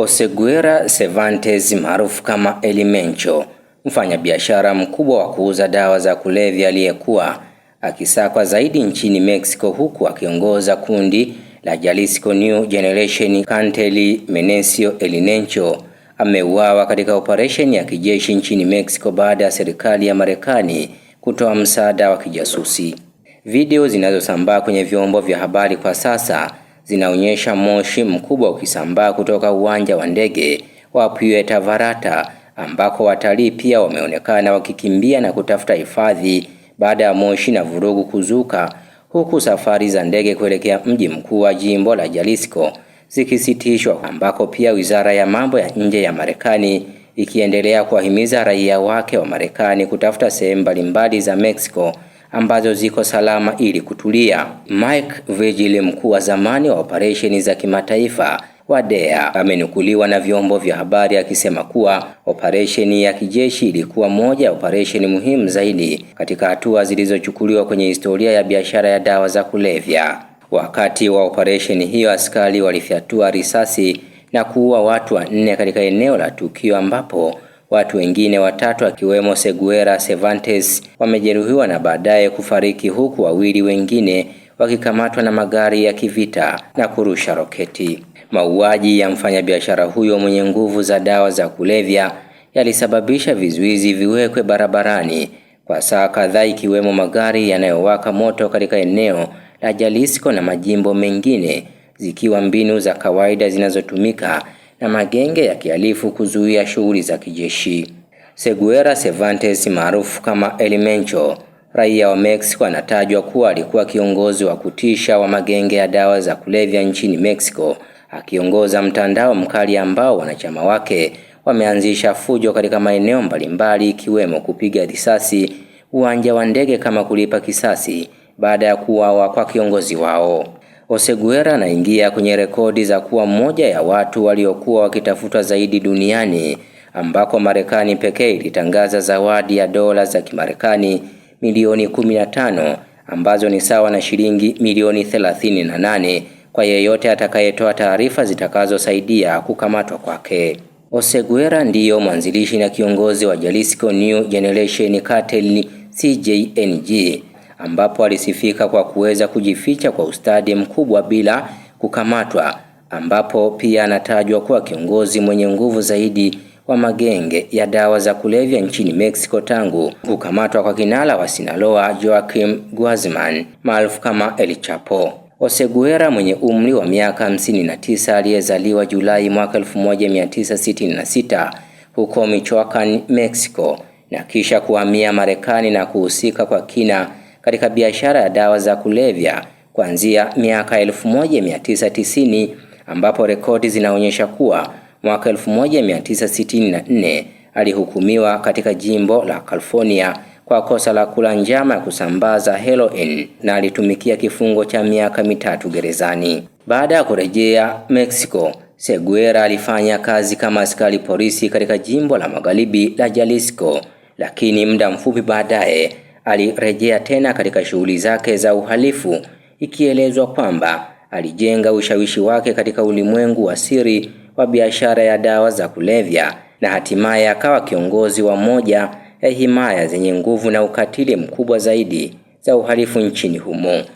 Oseguera Cervantes maarufu kama El Mencho, mfanyabiashara mkubwa wa kuuza dawa za kulevya aliyekuwa akisakwa zaidi nchini Mexico, huku akiongoza kundi la Jalisco New Generation Cartel Menecio El Mencho, ameuawa katika operation ya kijeshi nchini Mexico baada ya serikali ya Marekani kutoa msaada wa kijasusi. Video zinazosambaa kwenye vyombo vya habari kwa sasa zinaonyesha moshi mkubwa ukisambaa kutoka uwanja wa ndege wa Puerto Vallarta, ambako watalii pia wameonekana wakikimbia na kutafuta hifadhi baada ya moshi na vurugu kuzuka, huku safari za ndege kuelekea mji mkuu wa jimbo la Jalisco zikisitishwa, ambako pia Wizara ya Mambo ya Nje ya Marekani ikiendelea kuwahimiza raia wake wa Marekani kutafuta sehemu mbalimbali za Mexico ambazo ziko salama ili kutulia. Mike Vigil, mkuu wa zamani wa operesheni za kimataifa wa DEA, amenukuliwa na vyombo vya habari akisema kuwa operesheni ya kijeshi ilikuwa moja ya operesheni muhimu zaidi katika hatua zilizochukuliwa kwenye historia ya biashara ya dawa za kulevya. Wakati wa operesheni hiyo, askari walifyatua risasi na kuua watu 4 katika eneo la tukio, ambapo watu wengine 3 akiwemo Oseguera Cervantes wamejeruhiwa na baadaye kufariki, huku 2 wengine wakikamatwa na magari ya kivita na kurusha roketi. Mauaji ya mfanyabiashara huyo mwenye nguvu za dawa za kulevya yalisababisha vizuizi viwekwe barabarani kwa saa kadhaa, ikiwemo magari yanayowaka moto katika eneo la Jalisco na majimbo mengine, zikiwa mbinu za kawaida zinazotumika na magenge ya kihalifu kuzuia shughuli za kijeshi. Oseguera Cervantes maarufu kama El Mencho, raia wa Mexico, anatajwa kuwa alikuwa kiongozi wa kutisha wa magenge ya dawa za kulevya nchini Mexico, akiongoza mtandao mkali ambao wanachama wake wameanzisha fujo katika maeneo mbalimbali, ikiwemo kupiga risasi uwanja wa ndege kama kulipa kisasi baada ya kuuawa kwa kiongozi wao. Oseguera anaingia kwenye rekodi za kuwa mmoja ya watu waliokuwa wakitafutwa zaidi duniani, ambako Marekani pekee ilitangaza zawadi ya dola za Kimarekani milioni 15 ambazo ni sawa na shilingi milioni 38 kwa yeyote atakayetoa taarifa zitakazosaidia kukamatwa kwake. Oseguera ndiyo mwanzilishi na kiongozi wa Jalisco New Generation Cartel CJNG, ambapo alisifika kwa kuweza kujificha kwa ustadi mkubwa bila kukamatwa, ambapo pia anatajwa kuwa kiongozi mwenye nguvu zaidi wa magenge ya dawa za kulevya nchini Mexico tangu kukamatwa kwa kinara wa Sinaloa Joaquin Guzman maarufu kama El Chapo. Oseguera mwenye umri wa miaka 59 aliyezaliwa Julai mwaka 1966 huko Michoacan, Mexico, na kisha kuhamia Marekani na kuhusika kwa kina katika biashara ya dawa za kulevya kuanzia miaka 1990, ambapo rekodi zinaonyesha kuwa mwaka 1964 alihukumiwa katika jimbo la California kwa kosa la kula njama ya kusambaza heroin na alitumikia kifungo cha miaka 3 gerezani. Baada ya kurejea Mexico, Oseguera alifanya kazi kama askari polisi katika jimbo la magharibi la Jalisco, lakini muda mfupi baadaye alirejea tena katika shughuli zake za uhalifu, ikielezwa kwamba alijenga ushawishi wake katika ulimwengu wa siri wa biashara ya dawa za kulevya na hatimaye akawa kiongozi wa moja ya himaya zenye nguvu na ukatili mkubwa zaidi za uhalifu nchini humo.